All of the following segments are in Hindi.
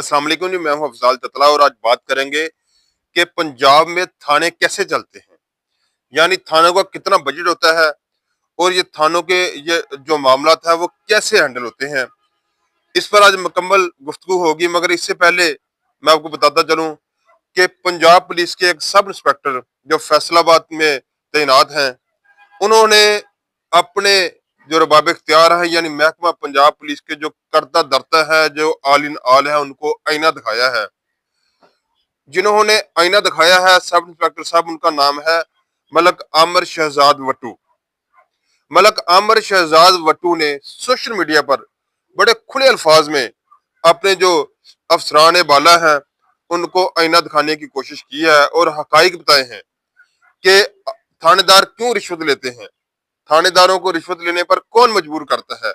अस्सलाम वालेकुम जी, मैं हूं अफजाल ततला और आज बात करेंगे कि पंजाब में थाने कैसे चलते हैं। यानी थानों का कितना बजट होता है और ये थानों के ये जो मामला है वो कैसे हैंडल होते हैं। इस पर आज मुकम्मल गुफ्तगू होगी, मगर इससे पहले मैं आपको बताता चलूं कि पंजाब पुलिस के एक सब इंस्पेक्टर जो फैसलाबाद में तैनात हैं, उन्होंने अपने जो रबाब इख्तियार है यानी महकमा पंजाब पुलिस के जो करता धरता है, जो आल इन आल है, उनको आईना दिखाया है। जिन्होंने आईना दिखाया है सब इंस्पेक्टर साहब, उनका नाम है मलक आमिर शहजाद वट्टू। मलक आमिर शहजाद वट्टू ने सोशल मीडिया पर बड़े खुले अल्फाज में अपने जो अफसरान बाला हैं उनको आईना दिखाने की कोशिश की है और हकाइक बताए हैं कि थानेदार क्यों रिश्वत लेते हैं, थानेदारों को रिश्वत लेने पर कौन मजबूर करता है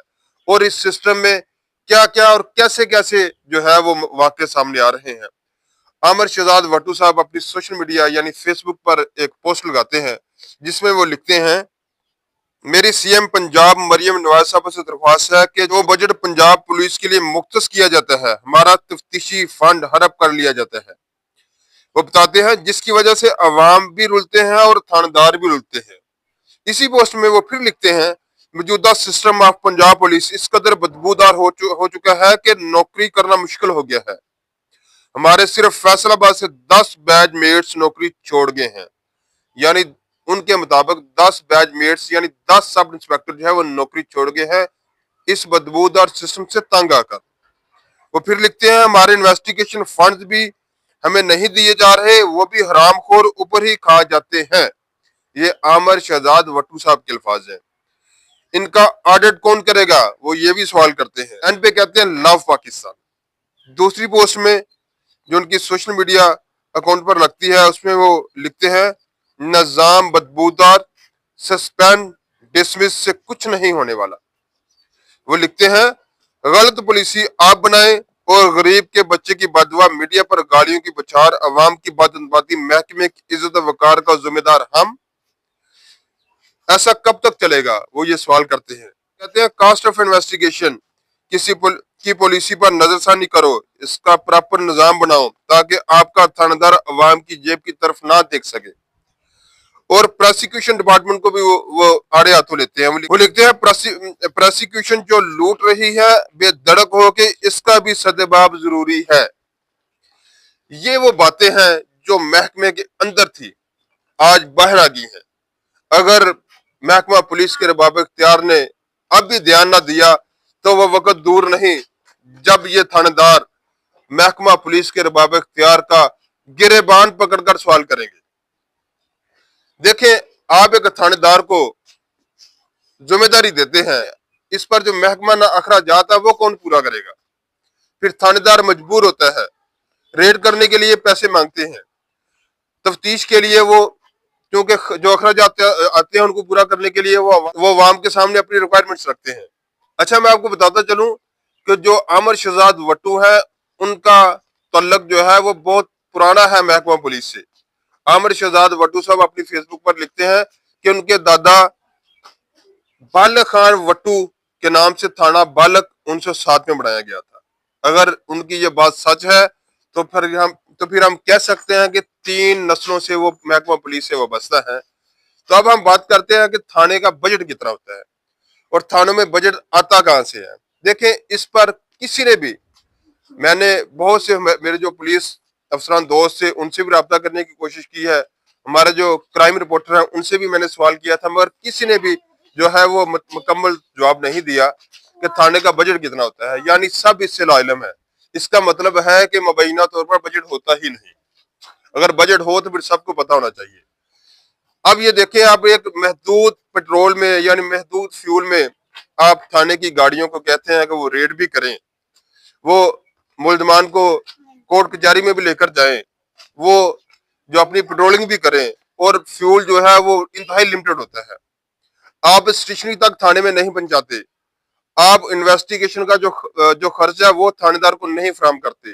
और इस सिस्टम में क्या क्या और कैसे कैसे जो है वो वाकये सामने आ रहे हैं। आमिर शहजाद वट्टू साहब अपनी सोशल मीडिया यानी फेसबुक पर एक पोस्ट लगाते हैं जिसमें वो लिखते हैं, मेरी सीएम पंजाब मरियम नवाज साहब से दरख्वास्त है कि जो बजट पंजाब पुलिस के लिए मुख्तस किया जाता है, हमारा तफ्तीशी फंड हड़प कर लिया जाता है। वो बताते हैं जिसकी वजह से अवाम भी रुलते हैं और थानेदार भी रुलते हैं। इसी पोस्ट में वो फिर लिखते हैं, मौजूदा सिस्टम ऑफ पंजाब पुलिस इस कदर बदबूदार हो चुका है कि नौकरी करना मुश्किल हो गया है। हमारे सिर्फ फैसलाबाद से 10 बैच मेट्स नौकरी छोड़ गए हैं। यानी उनके मुताबिक 10 बैच मेट्स यानी 10 सब इंस्पेक्टर जो है वो नौकरी छोड़ गए हैं इस बदबूदार सिस्टम से तंग आकर। वो फिर लिखते हैं, हमारे इन्वेस्टिगेशन फंड्स भी हमें नहीं दिए जा रहे, वो भी हरामखोर ऊपर ही खा जाते हैं। ये आमिर शहजाद वट्टू साहब के अल्फाज हैं। इनका ऑडिट कौन करेगा, वो ये भी सवाल करते हैं। एंड पे कहते हैं लव पाकिस्तान। दूसरी पोस्ट में जो उनकी सोशल मीडिया अकाउंट पर लगती है उसमें वो लिखते हैं, निजाम बदबूदार, सस्पेंड डिसमिस से कुछ नहीं होने वाला। वो लिखते हैं, गलत पॉलिसी आप बनाए और गरीब के बच्चे की बदवा मीडिया पर गालियों की बौछार, अवाम की बाती, महकमे की इज्जत वकार का जिम्मेदार हम। ऐसा कब तक चलेगा, वो ये सवाल करते हैं। कहते हैं, कास्ट ऑफ इन्वेस्टिगेशन की पॉलिसी पर नजरसानी करो, इसका प्रॉपर निजाम बनाओ ताकि आपका थानेदार अवाम की जेब की तरफ ना देख सके। और प्रोसिक्यूशन डिपार्टमेंट को भी वो आड़े हाथों लेते हैं। वो लिखते हैं, प्रोसिक्यूशन जो लूट रही है बेधड़क हो के इसका भी सदेबाब जरूरी है। ये वो बातें हैं जो महकमे के अंदर थी, आज बाहर आ गई हैं। अगर महकमा पुलिस के रबाब इख्तियार ने अब भी ध्यान ना दिया तो वह वक्त दूर नहीं जब ये थानेदार महकमा पुलिस के रबाब इख्तियार का गिरेबान पकड़कर सवाल करेंगे। देखें, आप एक थानेदार को जिम्मेदारी देते हैं, इस पर जो महकमा ना अखरा जाता है वो कौन पूरा करेगा। फिर थानेदार मजबूर होता है, रेड करने के लिए पैसे मांगते हैं, तफ्तीश के लिए वो क्योंकि जो अखराज आते हैं उनको पूरा करने के लिए वो अवाम के सामने अपनी रिक्वायरमेंट्स रखते हैं। अच्छा, मैं आपको बताता चलूं कि जो आमिर शहजाद वट्टू है उनका तल्लक जो है वो बहुत पुराना है महकमा पुलिस से। आमिर शहजाद वट्टू साहब अपनी फेसबुक पर लिखते हैं कि उनके दादा बालक खान वट्टू के नाम से थाना बालक 1907 में बनाया गया था। अगर उनकी ये बात सच है तो फिर हम कह सकते हैं कि 3 नस्लों से वो महकमा पुलिस से वाबस्ता है। तो अब हम बात करते हैं कि थाने का बजट कितना होता है और थानों में बजट आता कहां से है। देखें, इस पर किसी ने भी, मैंने बहुत से मेरे जो पुलिस अफसरान दोस्त से उनसे भी रब्ता करने की कोशिश की है, हमारे जो क्राइम रिपोर्टर हैं उनसे भी मैंने सवाल किया था, मगर किसी ने भी जो है वो मुकम्मल जवाब नहीं दिया कि थाने का बजट कितना होता है। यानी सब इससे लाइलम है। इसका मतलब है कि मुबैना तौर पर बजट होता ही नहीं। अगर बजट हो तो फिर सबको पता होना चाहिए। अब ये देखें, आप एक महदूद पेट्रोल में यानी महदूद फ्यूल में आप थाने की गाड़ियों को कहते हैं कि वो रेड भी करें, वो मुलजमान को कोर्ट कचहरी में भी लेकर जाएं, वो जो अपनी पेट्रोलिंग भी करें, और फ्यूल जो है वो इंतहाई लिमिटेड होता है। आप स्टेशनरी तक थाने में नहीं पहुंचाते, आप इन्वेस्टिगेशन का जो खर्चा है वो थानेदार को नहीं फराहम करते।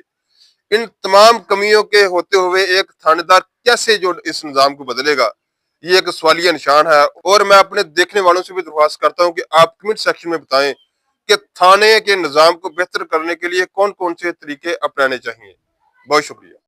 इन तमाम कमियों के होते हुए एक थानेदार कैसे जो इस निजाम को बदलेगा, ये एक सवालिया निशान है। और मैं अपने देखने वालों से भी दरख्वास्त करता हूं कि आप कमेंट सेक्शन में बताएं कि थाने के निजाम को बेहतर करने के लिए कौन कौन से तरीके अपनाने चाहिए। बहुत शुक्रिया।